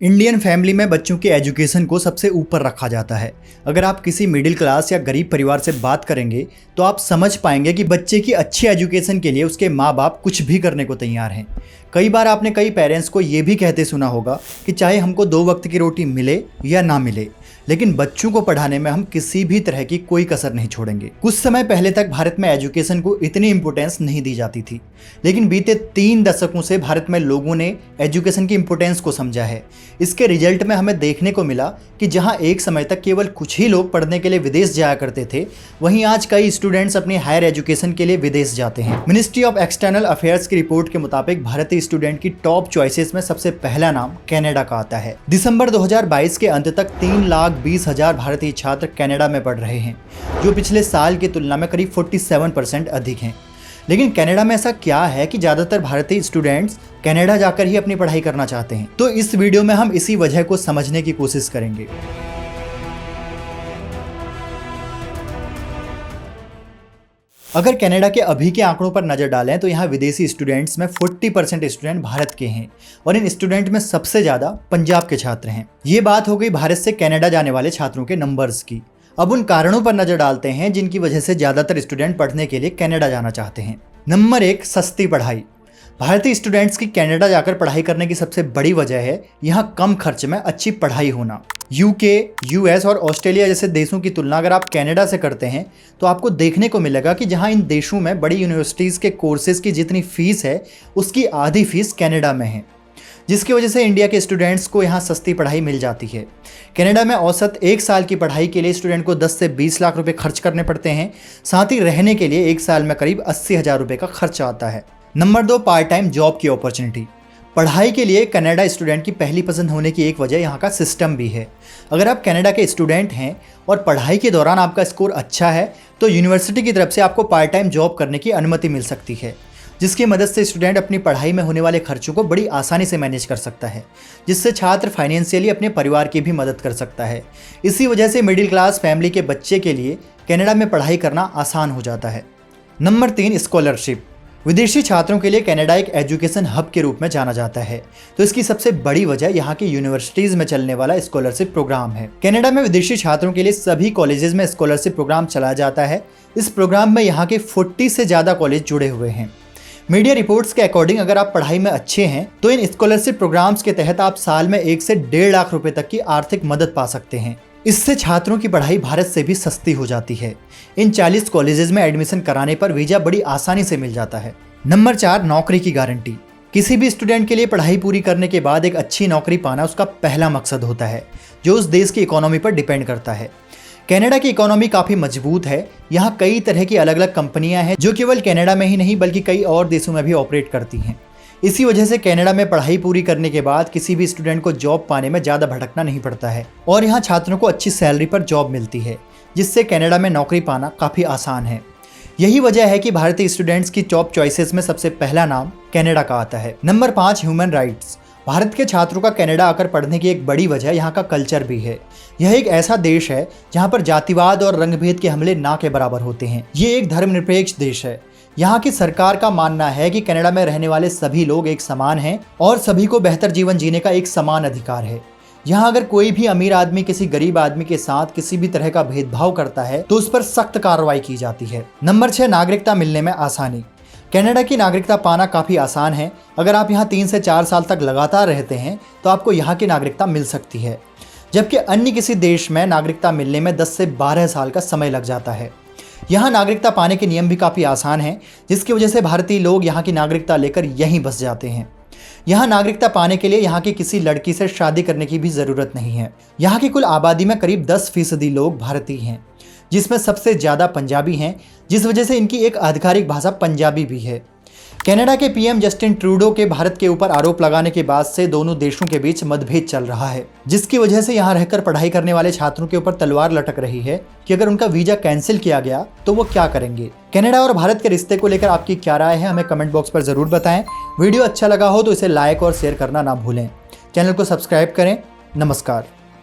Indian family में बच्चों के एजुकेशन को सबसे ऊपर रखा जाता है। अगर आप किसी मिडिल क्लास या गरीब परिवार से बात करेंगे तो आप समझ पाएंगे कि बच्चे की अच्छी एजुकेशन के लिए उसके माँ बाप कुछ भी करने को तैयार हैं। कई बार आपने कई पेरेंट्स को ये भी कहते सुना होगा कि चाहे हमको 2 वक्त की रोटी मिले या ना मिले, लेकिन बच्चों को पढ़ाने में हम किसी भी तरह की कोई कसर नहीं छोड़ेंगे। कुछ समय पहले तक भारत में एजुकेशन को इतनी इंपॉर्टेंस नहीं दी जाती थी, लेकिन बीते 3 दशकों से भारत में लोगों ने एजुकेशन की इंपॉर्टेंस को समझा है। इसके रिजल्ट में हमें देखने को मिला कि जहां एक समय तक केवल कुछ ही लोग पढ़ने के लिए विदेश जाया करते थे, वहीं आज कई स्टूडेंट्स अपनी हायर एजुकेशन के लिए विदेश जाते हैं। मिनिस्ट्री ऑफ एक्सटर्नल अफेयर्स की रिपोर्ट के मुताबिक भारतीय स्टूडेंट की टॉप चॉइसेस में सबसे पहला नाम कनाडा का आता है। दिसंबर 2022 के अंत तक 3,20,000 भारतीय छात्र कनाडा में पढ़ रहे हैं, जो पिछले साल की तुलना में करीब 47% अधिक हैं। लेकिन कनाडा में ऐसा क्या है कि ज़्यादातर भारतीय स्टूडेंट्स कनाडा जाकर ही अपनी पढ़ाई करना चाहते हैं? तो इस वीडियो में हम इसी वजह को समझने की कोशिश करेंगे। अगर कनाडा के अभी के आंकड़ों पर नजर डालें तो यहाँ विदेशी स्टूडेंट्स में 40% स्टूडेंट भारत के हैं और इन स्टूडेंट में सबसे ज़्यादा पंजाब के छात्र हैं। ये बात हो गई भारत से कनाडा जाने वाले छात्रों के नंबर्स की। अब उन कारणों पर नजर डालते हैं जिनकी वजह से ज़्यादातर स्टूडेंट पढ़ने के लिए कनाडा जाना चाहते हैं। नंबर 1, सस्ती पढ़ाई। भारतीय स्टूडेंट्स की कनाडा जाकर पढ़ाई करने की सबसे बड़ी वजह है यहाँ कम खर्च में अच्छी पढ़ाई होना। यूके, यूएस और ऑस्ट्रेलिया जैसे देशों की तुलना अगर आप कनाडा से करते हैं तो आपको देखने को मिलेगा कि जहां इन देशों में बड़ी यूनिवर्सिटीज़ के कोर्सेज़ की जितनी फ़ीस है उसकी आधी फीस कनाडा में है, जिसकी वजह से इंडिया के स्टूडेंट्स को यहाँ सस्ती पढ़ाई मिल जाती है। कनाडा में औसत 1 साल की पढ़ाई के लिए स्टूडेंट को 10 से 20 लाख रुपए खर्च करने पड़ते हैं। साथ ही रहने के लिए 1 साल में करीब 80,000 रुपये का खर्च आता है। नंबर 2, पार्ट टाइम जॉब की अपॉर्चुनिटी। पढ़ाई के लिए कनाडा स्टूडेंट की पहली पसंद होने की एक वजह यहाँ का सिस्टम भी है। अगर आप कनाडा के स्टूडेंट हैं और पढ़ाई के दौरान आपका स्कोर अच्छा है तो यूनिवर्सिटी की तरफ से आपको पार्ट टाइम जॉब करने की अनुमति मिल सकती है, जिसकी मदद से स्टूडेंट अपनी पढ़ाई में होने वाले खर्चों को बड़ी आसानी से मैनेज कर सकता है, जिससे छात्र फाइनेंशियली अपने परिवार की भी मदद कर सकता है। इसी वजह से मिडिल क्लास फैमिली के बच्चे के लिए कनाडा में पढ़ाई करना आसान हो जाता है। Number 3, scholarship. विदेशी छात्रों के लिए कनाडा एक एजुकेशन हब के रूप में जाना जाता है, तो इसकी सबसे बड़ी वजह यहाँ की यूनिवर्सिटीज़ में चलने वाला स्कॉलरशिप प्रोग्राम है। कनाडा में विदेशी छात्रों के लिए सभी कॉलेजेस में स्कॉलरशिप प्रोग्राम चलाया जाता है। इस प्रोग्राम में यहाँ के 40 से ज़्यादा कॉलेज जुड़े हुए हैं। मीडिया रिपोर्ट्स के अकॉर्डिंग अगर आप पढ़ाई में अच्छे हैं तो इन स्कॉलरशिप प्रोग्राम्स के तहत आप साल में 1 से 1.5 लाख रुपए तक की आर्थिक मदद पा सकते हैं। इससे छात्रों की पढ़ाई भारत से भी सस्ती हो जाती है। इन 40 कॉलेजेस में एडमिशन कराने पर वीजा बड़ी आसानी से मिल जाता है। नंबर 4, नौकरी की गारंटी। किसी भी स्टूडेंट के लिए पढ़ाई पूरी करने के बाद एक अच्छी नौकरी पाना उसका पहला मकसद होता है, जो उस देश की इकोनॉमी पर डिपेंड करता है। कनाडा की इकोनॉमी काफ़ी मजबूत है। यहाँ कई तरह की अलग अलग कंपनियाँ हैं जो केवल कनाडा में ही नहीं बल्कि कई और देशों में भी ऑपरेट करती हैं। इसी वजह से कनाडा में पढ़ाई पूरी करने के बाद किसी भी स्टूडेंट को जॉब पाने में ज़्यादा भटकना नहीं पड़ता है और यहाँ छात्रों को अच्छी सैलरी पर जॉब मिलती है, जिससे कनाडा में नौकरी पाना काफ़ी आसान है। यही वजह है कि भारतीय स्टूडेंट्स की टॉप चॉइसेस में सबसे पहला नाम कनाडा का आता है। Number 5, human rights. भारत के छात्रों का कनाडा आकर पढ़ने की एक बड़ी वजह यहाँ का कल्चर भी है। यह एक ऐसा देश है जहाँ पर जातिवाद और रंगभेद के हमले ना के बराबर होते हैं। ये एक धर्मनिरपेक्ष देश है। यहाँ की सरकार का मानना है कि कनाडा में रहने वाले सभी लोग एक समान हैं और सभी को बेहतर जीवन जीने का एक समान अधिकार है। यहाँ अगर कोई भी अमीर आदमी किसी गरीब आदमी के साथ किसी भी तरह का भेदभाव करता है तो उस पर सख्त कार्रवाई की जाती है। नंबर 6, नागरिकता मिलने में आसानी। कनाडा की नागरिकता पाना काफ़ी आसान है। अगर आप यहाँ 3 से 4 साल तक लगातार रहते हैं तो आपको यहाँ की नागरिकता मिल सकती है, जबकि अन्य किसी देश में नागरिकता मिलने में 10 से 12 साल का समय लग जाता है। यहाँ नागरिकता पाने के नियम भी काफ़ी आसान हैं, जिसकी वजह से भारतीय लोग यहाँ की नागरिकता लेकर यहीं बस जाते हैं। यहाँ नागरिकता पाने के लिए यहाँ की किसी लड़की से शादी करने की भी ज़रूरत नहीं है। यहाँ की कुल आबादी में करीब 10% लोग भारतीय हैं, जिसमें सबसे ज़्यादा पंजाबी हैं, जिस वजह से इनकी एक आधिकारिक भाषा पंजाबी भी है। कनाडा के पीएम जस्टिन ट्रूडो के भारत के ऊपर आरोप लगाने के बाद से दोनों देशों के बीच मतभेद चल रहा है, जिसकी वजह से यहाँ रहकर पढ़ाई करने वाले छात्रों के ऊपर तलवार लटक रही है कि अगर उनका वीजा कैंसिल किया गया तो वो क्या करेंगे। कनाडा और भारत के रिश्ते को लेकर आपकी क्या राय है, हमें कमेंट बॉक्स पर ज़रूर बताएं। वीडियो अच्छा लगा हो तो इसे लाइक और शेयर करना ना भूलें। चैनल को सब्सक्राइब करें। नमस्कार।